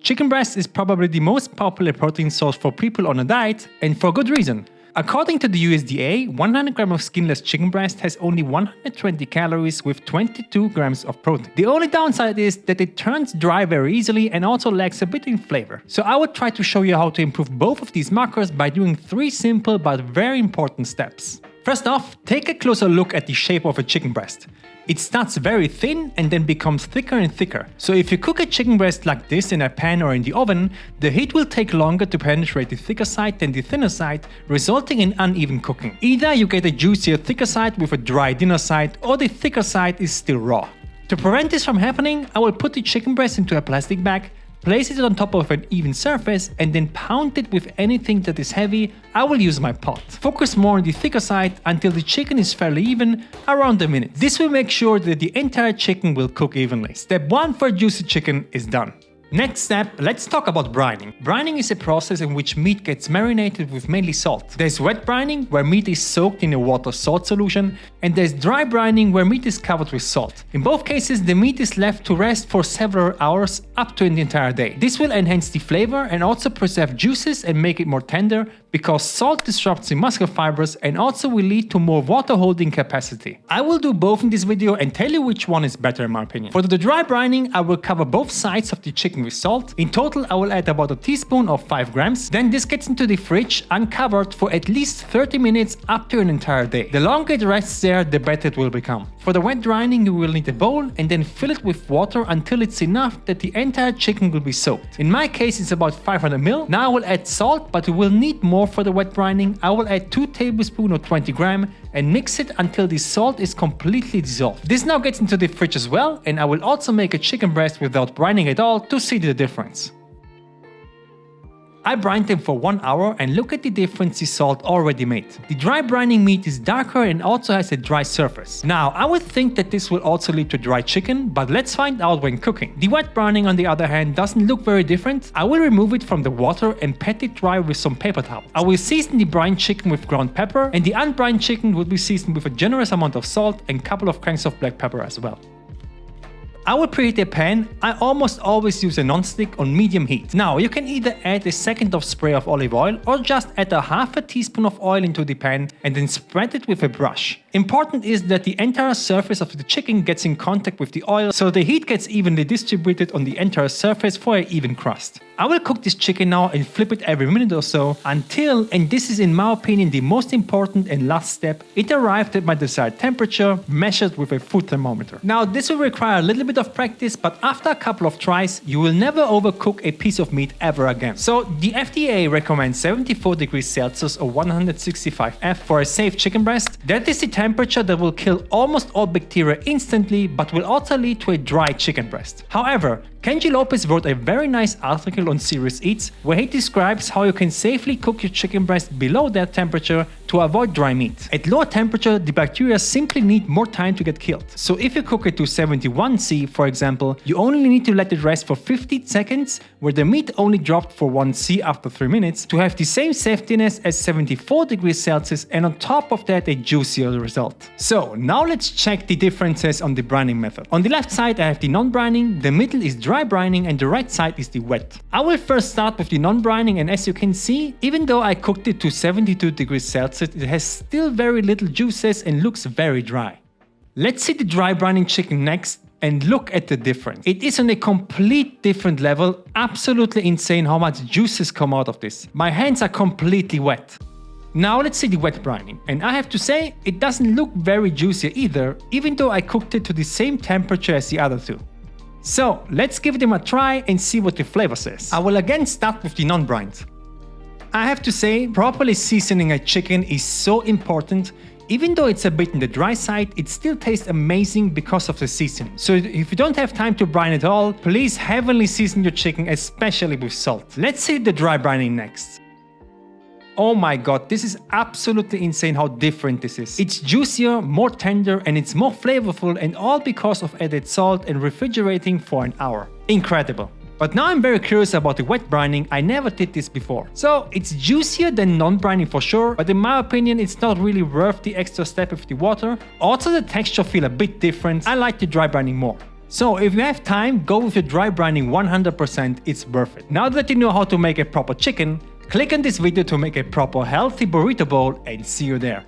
Chicken breast is probably the most popular protein source for people on a diet, and for good reason. According to the USDA, 100 grams of skinless chicken breast has only 120 calories with 22 grams of protein. The only downside is that it turns dry very easily and also lacks a bit in flavor. So I would try to show you how to improve both of these markers by doing 3 simple but very important steps. First off, take a closer look at the shape of a chicken breast. It starts very thin and then becomes thicker and thicker. So if you cook a chicken breast like this in a pan or in the oven, the heat will take longer to penetrate the thicker side than the thinner side, resulting in uneven cooking. Either you get a juicier thicker side with a dry thinner side, or the thicker side is still raw. To prevent this from happening, I will put the chicken breast into a plastic bag, place it on top of an even surface, and then pound it with anything that is heavy. I will use my pot. Focus more on the thicker side until the chicken is fairly even, around a minute. This will make sure that the entire chicken will cook evenly. Step 1 for a juicy chicken is done. Next step, let's talk about brining. Brining is a process in which meat gets marinated with mainly salt. There's wet brining, where meat is soaked in a water-salt solution, and there's dry brining, where meat is covered with salt. In both cases, the meat is left to rest for several hours, up to an entire day. This will enhance the flavor and also preserve juices and make it more tender, because salt disrupts the muscle fibers and also will lead to more water holding capacity. I will do both in this video and tell you which one is better in my opinion. For the dry brining, I will cover both sides of the chicken with salt. In total, I will add about a teaspoon of 5 grams. Then this gets into the fridge uncovered for at least 30 minutes up to an entire day. The longer it rests there, the better it will become. For the wet brining, you will need a bowl and then fill it with water until it's enough that the entire chicken will be soaked. In my case, it's about 500 ml. Now I will add salt, but we will need more for the wet brining. I will add 2 tablespoons or 20 grams and mix it until the salt is completely dissolved. This now gets into the fridge as well, and I will also make a chicken breast without brining at all to see the difference. I brined them for 1 hour and look at the difference the salt already made. The dry brining meat is darker and also has a dry surface. Now, I would think that this will also lead to dry chicken, but let's find out when cooking. The wet brining, on the other hand, doesn't look very different. I will remove it from the water and pat it dry with some paper towels. I will season the brined chicken with ground pepper, and the unbrined chicken will be seasoned with a generous amount of salt and a couple of cranks of black pepper as well. I will preheat a pan. I almost always use a non-stick on medium heat. Now, you can either add a second of spray of olive oil or just add a half a teaspoon of oil into the pan and then spread it with a brush. Important is that the entire surface of the chicken gets in contact with the oil, so the heat gets evenly distributed on the entire surface for an even crust. I will cook this chicken now and flip it every minute or so until, and this is in my opinion the most important and last step, it arrived at my desired temperature measured with a food thermometer. Now, this will require a little bit of practice, but after a couple of tries, you will never overcook a piece of meat ever again. So the FDA recommends 74 degrees Celsius or 165 F for a safe chicken breast. That is the temperature that will kill almost all bacteria instantly, but will also lead to a dry chicken breast. However, Kenji Lopez wrote a very nice article on Serious Eats where he describes how you can safely cook your chicken breast below that temperature to avoid dry meat. At lower temperature, the bacteria simply need more time to get killed. So if you cook it to 71°C, for example, you only need to let it rest for 50 seconds, where the meat only dropped for 1°C after 3 minutes, to have the same safetiness as 74 degrees Celsius, and on top of that a juicier result. So now let's check the differences on the brining method. On the left side I have the non-brining, the middle is dry brining, and the right side is the wet. I will first start with the non-brining, and as you can see, even though I cooked it to 72 degrees Celsius, it has still very little juices and looks very dry. Let's see the dry brining chicken next and look at the difference. It is on a complete different level. Absolutely insane how much juices come out of this. My hands are completely wet. Now let's see the wet brining, and I have to say it doesn't look very juicy either, even though I cooked it to the same temperature as the other two. So let's give them a try and see what the flavor says. I will again start with the non-brined. I have to say, properly seasoning a chicken is so important. Even though it's a bit on the dry side, it still tastes amazing because of the seasoning. So if you don't have time to brine at all, please heavily season your chicken, especially with salt. Let's see the dry brining next. Oh my god, this is absolutely insane how different this is. It's juicier, more tender, and it's more flavorful, and all because of added salt and refrigerating for an hour. Incredible. But now I'm very curious about the wet brining. I never did this before. So it's juicier than non-brining for sure, but in my opinion it's not really worth the extra step with the water. Also the texture feels a bit different. I like the dry brining more. So if you have time, go with your dry brining 100%, it's worth it. Now that you know how to make a proper chicken, click on this video to make a proper healthy burrito bowl and see you there.